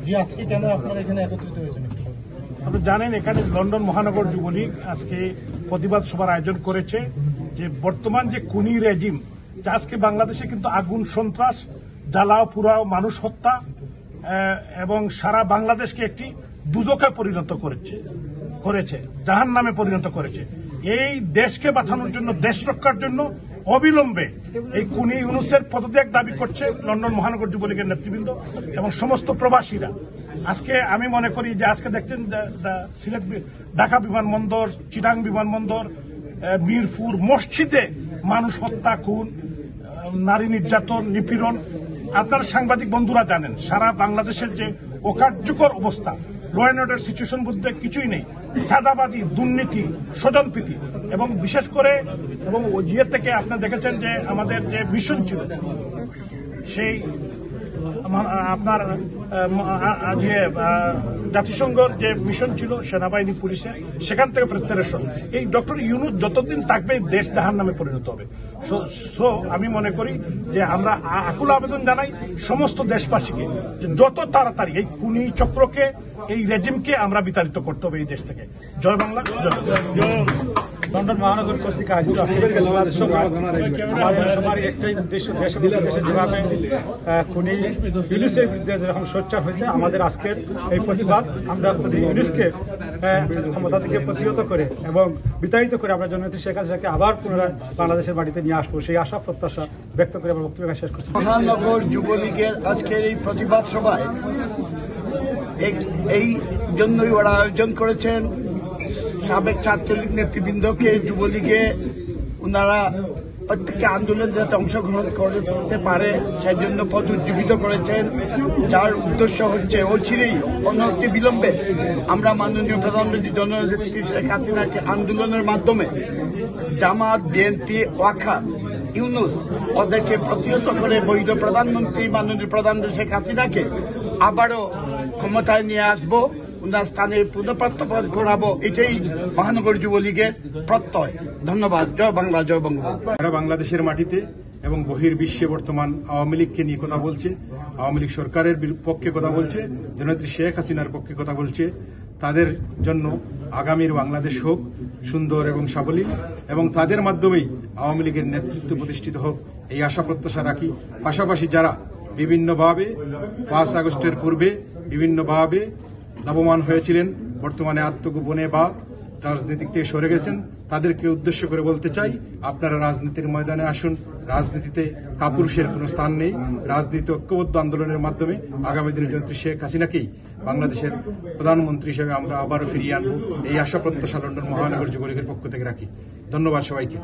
জি, আজকে কেন আপনারা এখানে একত্রিত হয়েছেন? আপনি জানেন এখানে লন্ডন মহানগর যুবলীগ আজকে প্রতিবাদ সভার আয়োজন করেছে যে বর্তমান যে খুনি রেজিম, যে আজকে বাংলাদেশে কিন্তু আগুন সন্ত্রাস, জ্বালাও পুরাও, মানুষ হত্যা এবং সারা বাংলাদেশকে একটি দুজকে পরিণত করেছে, জাহান্নামে পরিণত করেছে। এই দেশকে বাঁচানোর জন্য, দেশ রক্ষার জন্য অবিলম্বে এই খুনি ইউনূসের পদত্যাগ দাবি করছে লন্ডন মহানগর যুবলীগের নেতৃবৃন্দ এবং সমস্ত প্রবাসীরা। আজকে আমি মনে করি যে আজকে দেখছেন সিলেট, ঢাকা বিমানবন্দর, চিটাং বিমানবন্দর, মিরপুর, মসজিদে মানুষ হত্যা, খুন, নারী নির্যাতন, নিপীড়ন। আপনার সাংবাদিক বন্ধুরা জানেন সারা বাংলাদেশের যে অকার্যকর অবস্থা, ল অ্যান্ড অর্ডার সিচুয়েশন বলতে কিছুই নেই, চাঁদাবাজি, দুর্নীতি, স্বজনপ্রীতি এবং বিশেষ করে এবং জিয়ে থেকে আপনারা দেখেছেন যে আমাদের যে মিশন ছিল, সেই আপনার জাতিসংঘের যে মিশন ছিল সেনাবাহিনী, পুলিশের, সেখান থেকে প্রত্যাহার। এই ডক্টর ইউনূস যতদিন থাকবে দেশ জাহান্নামে পরিণত হবে। সো আমি মনে করি যে আমরা আকুল আবেদন জানাই সমস্ত দেশবাসীকে যে যত তাড়াতাড়ি এই খুনি চক্রকে, এই রেজিমকে আমরা বিতাড়িত করতে হবে এই দেশ থেকে। জয় বাংলা, জয়। লন্ডন মহানগর কর্তৃক আয়োজিত সবার একটাই উদ্দেশ্য, দেশে যেভাবে খুনি ইউনূসের বিরুদ্ধে যেরকম সোচ্চার হয়েছে, আমাদের আজকের এই প্রতিবাদ আমরা ইউনূসকে ক্ষমতা থেকে প্রতিহত করে এবং বিতাড়িত করে আমরা জননেত্রী শেখ হাসিনাকে আবার পুনরায় বাংলাদেশের মাটিতে নিয়ে আসবো, সেই আশা প্রত্যাশা ব্যক্ত করে আমার বক্তব্য শেষ করছি। মহানগর যুবলীগের আজকের এই প্রতিবাদ সভায় এই জন্যই ওরা আয়োজন করেছেন সাবেক ছাত্রলীগ নেতৃবৃন্দকে যুবলীগে ওনারা প্রত্যেকটা আন্দোলন যাতে অংশগ্রহণ করতে পারে সেই জন্য পদ উজ্জীবিত করেছেন, যার উদ্দেশ্য হচ্ছে অচিরেই অনতি বিলম্বে আমরা মাননীয় প্রধানমন্ত্রী জননেত্রী শেখ হাসিনাকে আন্দোলনের মাধ্যমে জামাত, বিএনপি, ওয়াকা, ইউনূস ওদেরকে প্রতিহত করে বৈধ প্রধানমন্ত্রী মাননীয় প্রধানমন্ত্রী শেখ হাসিনাকে আবারও ক্ষমতায় নিয়ে আসবো, ওনার স্থানের পুনঃপ্রত্যাপন করাবো, এটাই মহানগর যুবলীগের প্রত্যয়। ধন্যবাদ। জয় বাংলা, জয় বঙ্গবন্ধু। সারা বাংলাদেশের মাটিতে এবং বহির্বিশ্বে বর্তমান আওয়ামী লীগকে নিয়ে কথা বলছে, আওয়ামী লীগ সরকারের পক্ষে কথা বলছে, জননেত্রী শেখ হাসিনার পক্ষে কথা বলছে। তাদের জন্য আগামীর বাংলাদেশ হোক সুন্দর এবং সাবলীল এবং তাদের মাধ্যমেই আওয়ামী লীগের নেতৃত্ব প্রতিষ্ঠিত হোক, এই আশা প্রত্যাশা রাখি। পাশাপাশি যারা বিভিন্নভাবে 5 আগস্টের পূর্বে বিভিন্নভাবে লাভবান হয়েছিলেন, বর্তমানে আত্মগোপনে বা রাজনীতি থেকে সরে গেছেন, তাদেরকে উদ্দেশ্য করে বলতে চাই, আপনারা রাজনীতির ময়দানে আসুন। রাজনীতিতে কাপুরুষের কোনো স্থান নেই। রাজনীতি ঐক্যবদ্ধ আন্দোলনের মাধ্যমে আগামী দিনে জননেত্রী শেখ হাসিনাকেই বাংলাদেশের প্রধানমন্ত্রী হিসেবে আমরা আবারও ফিরিয়ে আনবো, এই আশা প্রত্যাশা লন্ডন মহানগর যুবলীগের পক্ষ থেকে রাখি। ধন্যবাদ সবাইকে।